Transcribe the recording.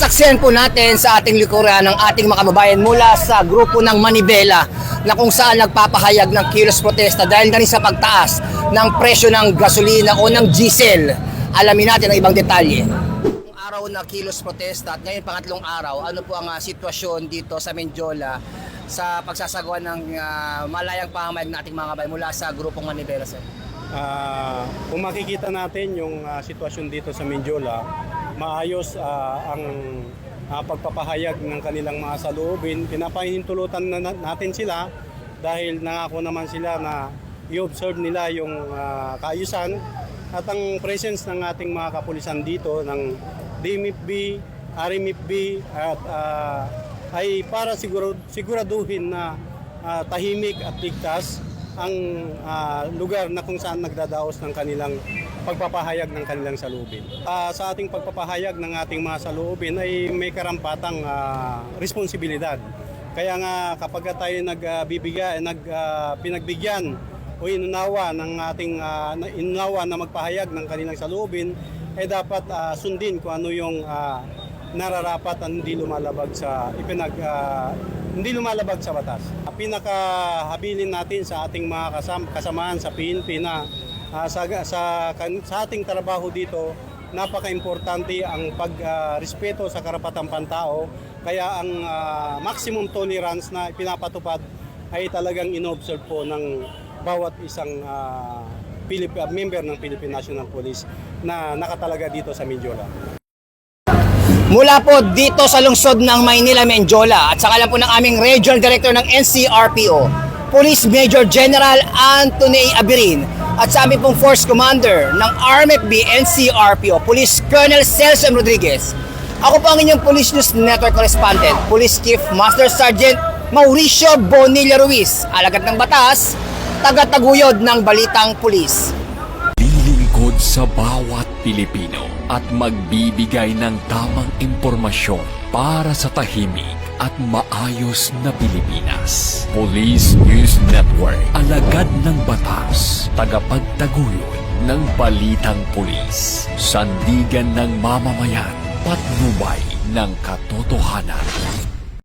Nasaksihan po natin sa ating likuran ng ating mga kababayan mula sa grupo ng Manibela na kung saan nagpapahayag ng kilos protesta dahil na rin sa pagtaas ng presyo ng gasolina o ng diesel. Alamin natin ang ibang detalye. Araw na kilos protesta at ngayon pangatlong araw, ano po ang sitwasyon dito sa Mendiola sa pagsasagawa ng malayang pamamayag ng ating mga kababayan mula sa grupong Manibela, sir? Kung makikita natin yung sitwasyon dito sa Mendiola, maayos ang pagpapahayag ng kanilang mga saloobin. Pinapahintulutan natin sila dahil nangako naman sila na i-observe nila yung kaayusan at ang presence ng ating mga kapulisan dito ng DMFB, RMFB at ay para siguraduhin na tahimik at ligtas ang lugar na kung saan nagdadaos ng kanilang pagpapahayag ng kanilang saloobin. Sa ating pagpapahayag ng ating mga saloobin ay may karampatang responsibilidad. Kaya nga kapag tayo pinagbigyan o inunawa ng ating inunawa na magpahayag ng kanilang saloobin, ay dapat sundin kung ano yung nararapat at hindi lumalabag sa batas. Pinakahabilin natin sa ating mga kasamahan sa PNP na sa ating trabaho dito, napaka-importante ang pagrespeto sa karapatang pantao. Kaya ang maximum tolerance na ipinapatupad ay talagang inobserve po ng bawat isang member ng Philippine National Police na nakatalaga dito sa Mendiola. Mula po dito sa lungsod ng Maynila, Mendiola at sa kalan po ng aming Regional Director ng NCRPO, Police Major General Anthony Abirin at sa aming pong Force Commander ng RMFB NCRPO, Police Colonel Celso M. Rodriguez. Ako po ang inyong Police News Network Correspondent, Police Chief Master Sergeant Mauricio Bonilla Ruiz, alagad ng batas, taga-taguyod ng Balitang Pulis. Lilingkod sa bawat Pilipino at magbibigay ng tamang impormasyon para sa tahimik at maayos na Pilipinas. Police News Network, alagad ng batas, tagapagtaguyod ng Balitang Pulis, sandigan ng mamamayan, patnubay ng katotohanan.